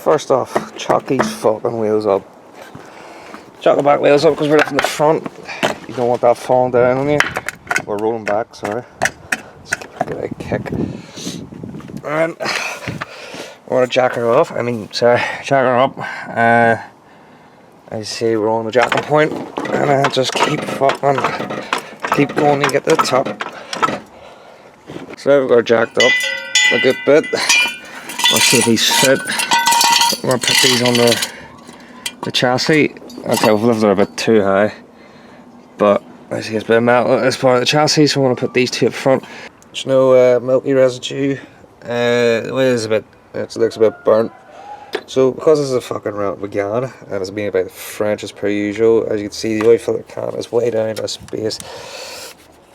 First off, chuck these fucking wheels up. Chuck the back wheels up because we're lifting the front. You don't want that falling down on you. We're rolling back, sorry. Let's give it a kick. And I want to jack her off. Jack her up. As you see, we're on the jacking point, and I just keep going to get to the top. So now we've got her jacked up a good bit. Let's see if these fit. I'm going to put these on the chassis. Okay, we've lifted her a bit too high, but I see it's a bit of metal as part of the chassis, so I want to put these two up front. There's no milky residue. The way it looks a bit burnt. So because this is a fucking round Megane and it's made by the French as per usual, as you can see the oil filter can is way down a space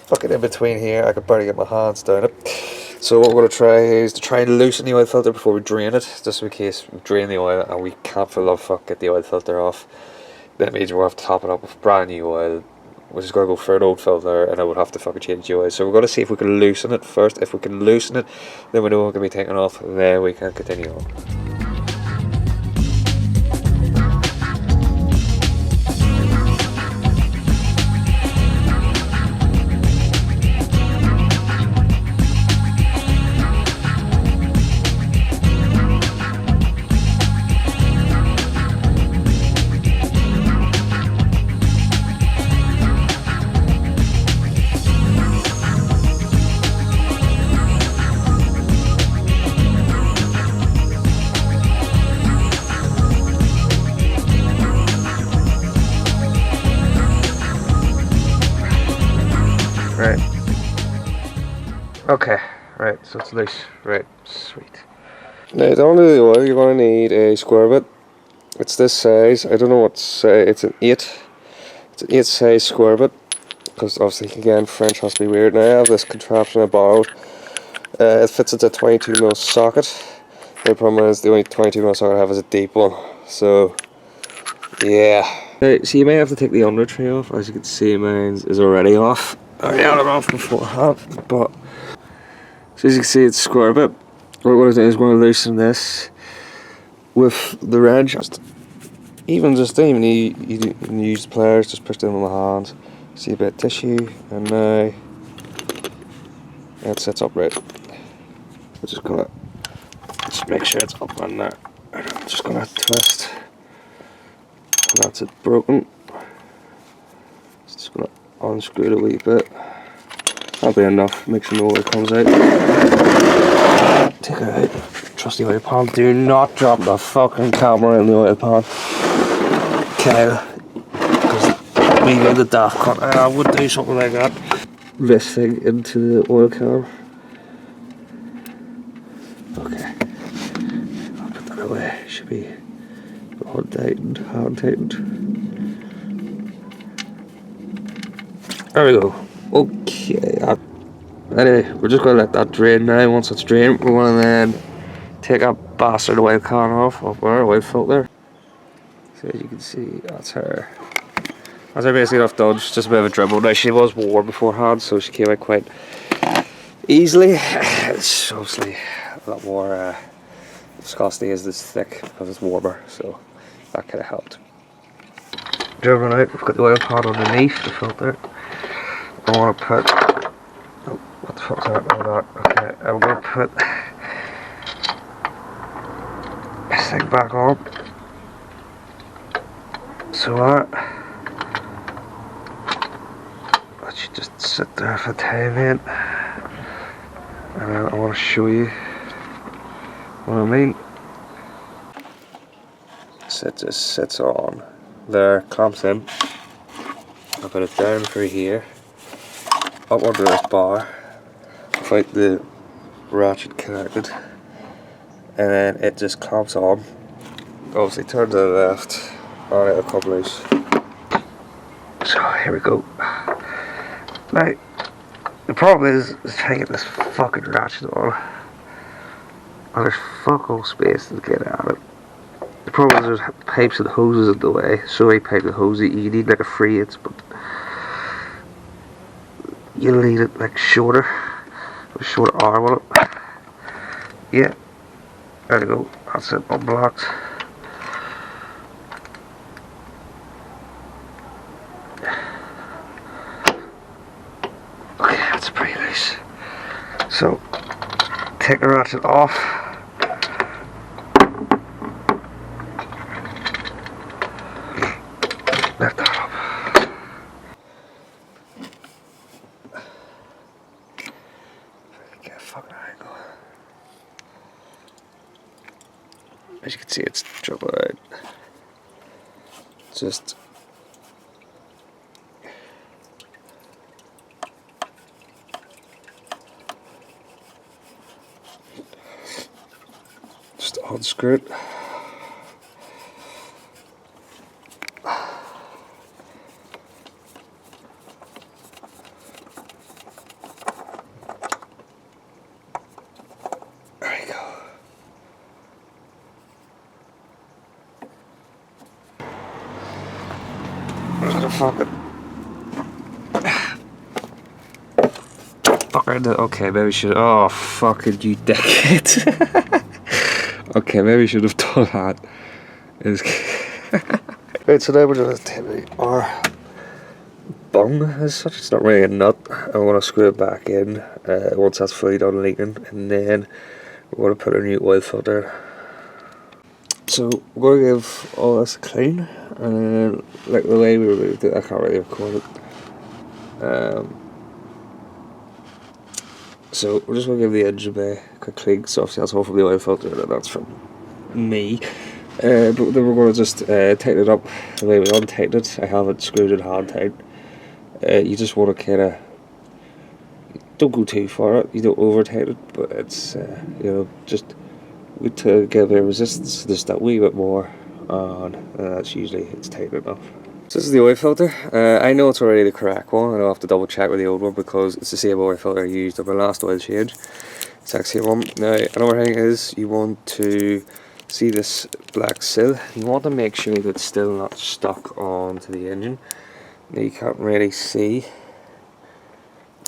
fucking in between here. I could barely get my hands down it. So what we're going to try is to try and loosen the oil filter before we drain it, just in case we drain the oil and we can't for love fuck get the oil filter off. That means we'll have to top it up with brand new oil, which is going to go for an old filter, and I would have to fucking change the oil. So we're going to see if we can loosen it first. If we can loosen it, then we know we're going to be taking off, then we can continue on. Right. Okay, right, so it's loose. Right, sweet. Now, to undo the oil, you're going to need a square bit. It's this size. I don't know what size. It's an 8. It's an 8 size square bit. Because obviously, again, French has to be weird. Now, I have this contraption I borrowed. It fits into a 22mm socket. The problem is the only 22mm socket I have is a deep one. So, yeah. So you may have to take the under tray off. As you can see, mine is already off. I already had it off beforehand, but so as you can see, it's square bit. What we're going to do is we're going to loosen this with the wrench. Don't even use the pliers, just push them with my hand. See a bit of tissue, and now it sits upright. We're just going to make sure it's up on there. I'm just going to twist. And that's it broken. Just going to unscrew it a wee bit. That'll be enough. Make sure no oil comes out. Take it out. Trust the oil pan. Do not drop the fucking camera in the oil pan. Okay. Because we need the daft cut. I would do something like that. This thing into the oil can. Okay. I'll put that away. Should be hand tightened. There we go. Okay. Anyway, we're just going to let that drain now. Once it's drained, we're going to then take that bastard oil can off our oil filter. So as you can see, that's her. That's her basically enough done. Just a bit of a dribble. Now she was warm beforehand, so she came out quite easily. It's obviously a lot more viscosity is this thick because it's warmer, so that kind of helped. Driven out, we've got the oil pan underneath the filter. I want to put, oh, what the fuck's that? Oh, that. Okay, I'm going to put this thing back on. So that should just sit there for the time being. And then I want to show you what I mean. So it just sits on there, clamps in. I put it down through here. Up under this bar without the ratchet connected, and then it just clamps on. Obviously turn to the left, and it'll come loose. So here we go. Now the problem is trying to get this fucking ratchet on, and there's fuck all space to get at it. The problem is there's pipes and hoses in the way. So many pipes and hoses, you need like a 3/8, but you'll need it like shorter, with a shorter arm on it. Yeah, there we go. That's it, unblocked. Okay, that's pretty loose. So, take the ratchet off. Lift that up. Get a fucking angle. As you can see, it's trouble out. Just unscrew it. There you go. Fucking fucker. Okay, maybe we should. Oh, fucking you dickhead. Okay, maybe we should have done that. Right, so now we're going to take our bung as such. It's not really a nut. I want to screw it back in once that's fully done leaking, and then we're going to put a new oil filter in. So we're going to give all this a clean, and like the way we removed it, I can't really record it. So we're just going to give the engine bay a quick clean, so obviously that's all from the oil filter, and that's from me. But then we're going to just tighten it up the way we untightened it. I have it screwed in hand tight. You just want to kind of, don't go too far, you don't over tighten it, but it's you know, just to get a bit of resistance, just that wee bit more, and that's usually it's tight enough. So this is the oil filter. I know it's already the correct one, and I'll have to double check with the old one because it's the same oil filter I used on my last oil change. It's actually one. Now another thing is you want to see this black sill. You want to make sure that it's still not stuck onto the engine. Now you can't really see,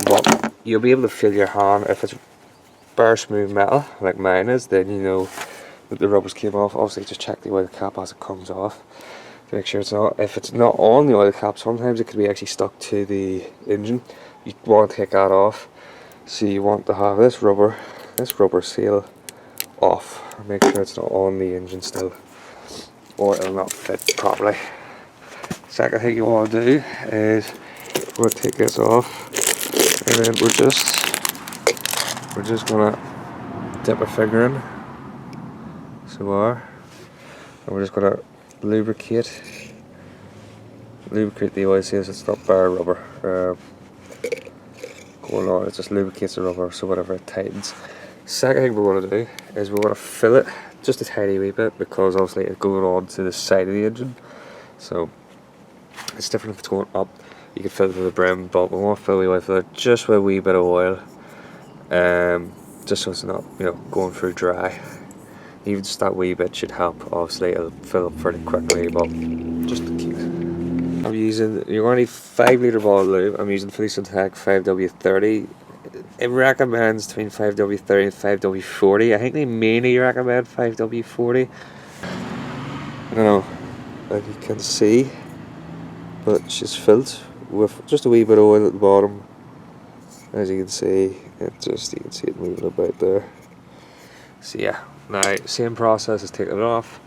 but you'll be able to feel your hand. If it's bare smooth metal like mine is, then you know that the rubbers came off. Obviously just check the oil cap as it comes off to make sure it's not. If it's not on the oil cap, sometimes it could be actually stuck to the engine. You want to take that off, so you want to have this rubber seal off. Make sure it's not on the engine still, or it'll not fit properly. Second thing you want to do is we're going to take this off, and then we're just going to dip our finger in, so and we're just going to lubricate the oil seal so it's not bare rubber going on. It just lubricates the rubber so whenever it tightens. Second thing we're going to do is we're going to fill it just a tiny wee bit, because obviously it's going on to the side of the engine, so it's different if it's going up. You can fill it to the brim, but we want to fill the oil filter just with a wee bit of oil, just so it's not, you know, going through dry. Even just that wee bit should help. Obviously it'll fill up pretty quickly, but just to keep. I'm using, you're going to need 5 litre bottle of lube. I'm using Tech 5W30. It recommends between 5W30 and 5W40. I think they mainly recommend 5W40. I don't know if you can see, but she's filled with just a wee bit of oil at the bottom. As you can see, you can see it moving about there. So yeah, now same process as taking it off.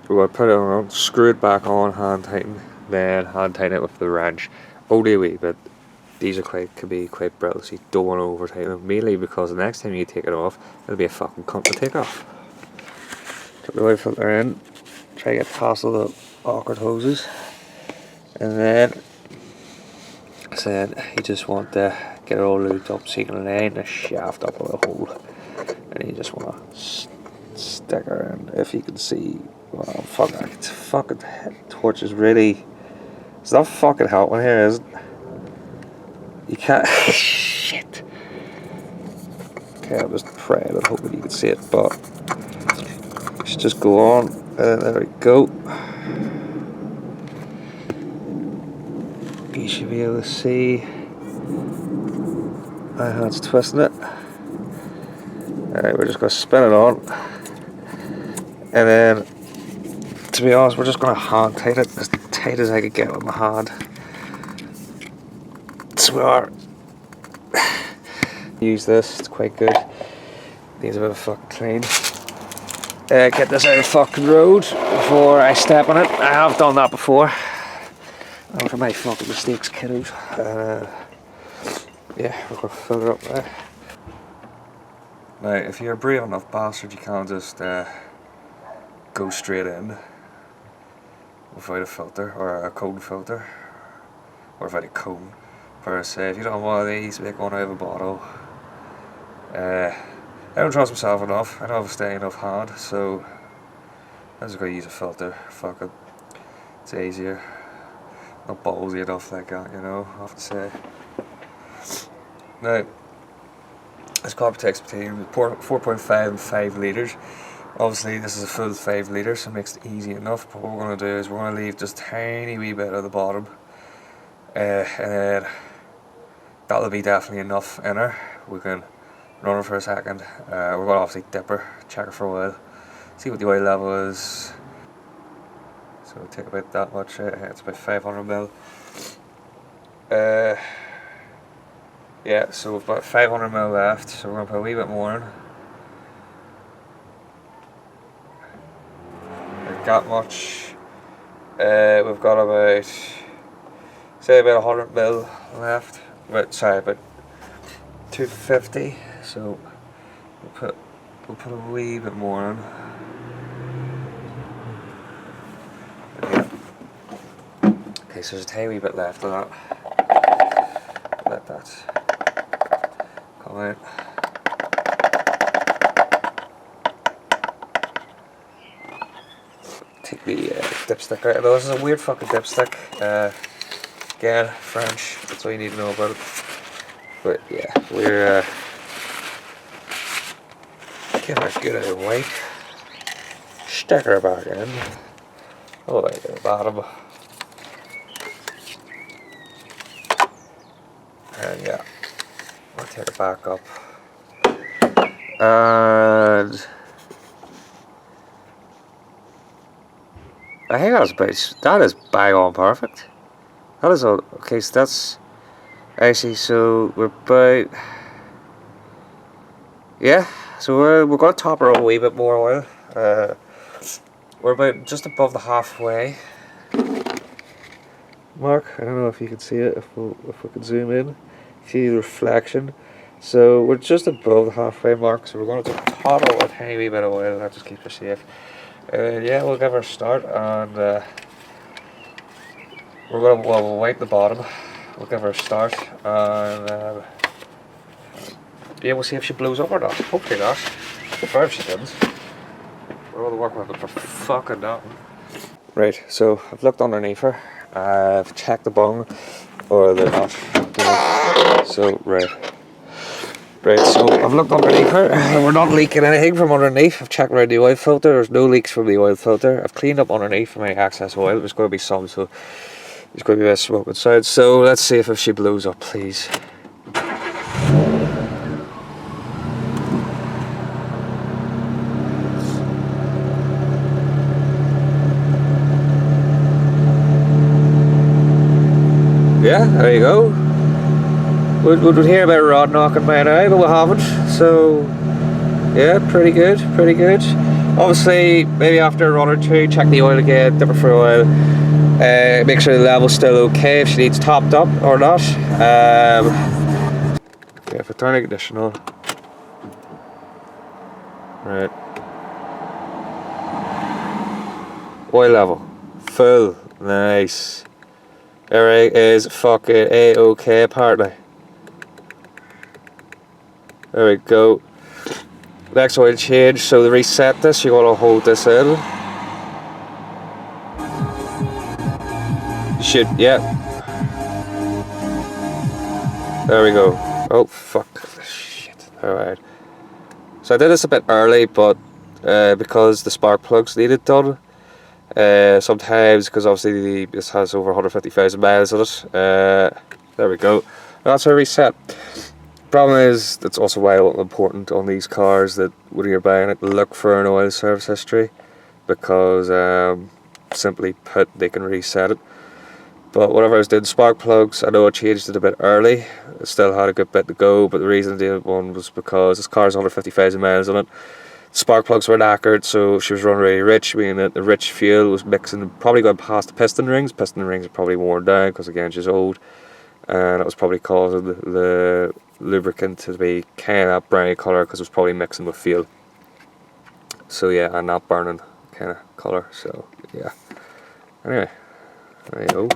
We're going to put it on, screw it back on, hand tighten, then hand tighten it with the wrench. Only a wee bit. These are can be quite brittle, so you don't want to over tighten them, mainly because the next time you take it off, it'll be a fucking cunt to take off. Put the oil filter in, try to get past all the awkward hoses, and then you just want to get it all lubed up so you can line the shaft up with a hole, and you just want to stick her in. If you can see, well, fucking torch is really, it's not fucking helping here, is it? You can't. Shit. Okay, I'm just praying and hoping you can see it, but you should just go on, and there we go. You should be able to see my hand's twisting it. Alright, we're just going to spin it on. And then, to be honest, we're just going to hand tight it as tight as I could get with my hand. So we are. Use this, it's quite good. Needs a bit of fucking clean. Get this out of the fucking road before I step on it. I have done that before. Those are my fucking mistakes, kiddos. Yeah, we're going to fill it up there. Now, if you're a brave enough bastard, you can't just go straight in without a filter or a cone filter, or without a cone per se. If you don't have one of these, make one out of a bottle. I don't trust myself enough. I don't have a steady enough hand, so I'm just going to use a filter. Fuck it, it's easier. Not ballsy enough like that, you know, I have to say. Now, this car takes between 4.5 and 5 litres. Obviously this is a full 5 litres, so it makes it easy enough, but what we're going to do is we're going to leave just a tiny wee bit at the bottom, and then that'll be definitely enough in her. We can run her for a second. We're going to obviously dip her, check her for a while, see what the oil level is. So it'll take about that much, it's about 500 ml. Yeah, so we've got 500 ml left, so we're going to put a wee bit more in. Like that much. We've got about, say about 100 ml left. Sorry, about 250. So we'll put a wee bit more in. Yeah. Okay, so there's a tiny wee bit left of that. Let that come out. Take the dipstick out. This is a weird fucking dipstick. Again, French. That's all you need to know about it. But yeah, we're giving it a good old wipe. Stick her back in. Oh, like at the bottom. And yeah, I'll take it back up. And I think that is bang on perfect. That is all. Okay, so that's actually, so we're about, yeah, so we're going to top her up a wee bit more oil. We're about just above the halfway mark. I don't know if you can see it, if we can zoom in, see the reflection. So we're just above the halfway mark, so we're going to toddle a tiny wee bit of oil. That just keeps her safe. Yeah, we'll give her a start, and we'll wipe the bottom. We'll give her a start, and yeah, we'll see if she blows up or not. Hopefully not. Prefer if she didn't. We're all the work with it for fucking nothing. Right, so I've looked underneath her. I've checked the bung, or the not. So right, so I've looked underneath her, and we're not leaking anything from underneath. I've checked around the oil filter, there's no leaks from the oil filter. I've cleaned up underneath from any excess oil. There's going to be some, so there's going to be a bit of smoke inside. So let's see if she blows up, please. Yeah, there you go. We'd hear about a rod knocking by now, but we haven't. So yeah, pretty good. Obviously, maybe after a run or two, check the oil again, dip it for oil, make sure the level's still okay, if she needs topped up or not. Yeah, if I turn the ignition on. Right. Oil level. Full. Nice. Alright, is fucking A-OK apparently. There we go. Next oil change, so to reset this, you want to hold this in. You should, yeah. There we go. Oh, fuck. Shit. Alright. So I did this a bit early, but because the spark plugs needed done. Sometimes, because obviously this has over 150,000 miles on it. There we go. That's a reset. Problem is, that's also why it's important on these cars that when you're buying it, look for an oil service history. because simply put, they can reset it. But whenever I was doing spark plugs, I know I changed it a bit early. I still had a good bit to go, but the reason I did one was because this car's 150,000 miles on it. Spark plugs were knackered, so she was running really rich, meaning that the rich fuel was mixing, probably going past the piston rings. Piston rings are probably worn down because, again, she's old, and it was probably causing the lubricant to be kind of browny colour because it was probably mixing with fuel. So yeah, and not burning kind of colour. So yeah. Anyway, there you go.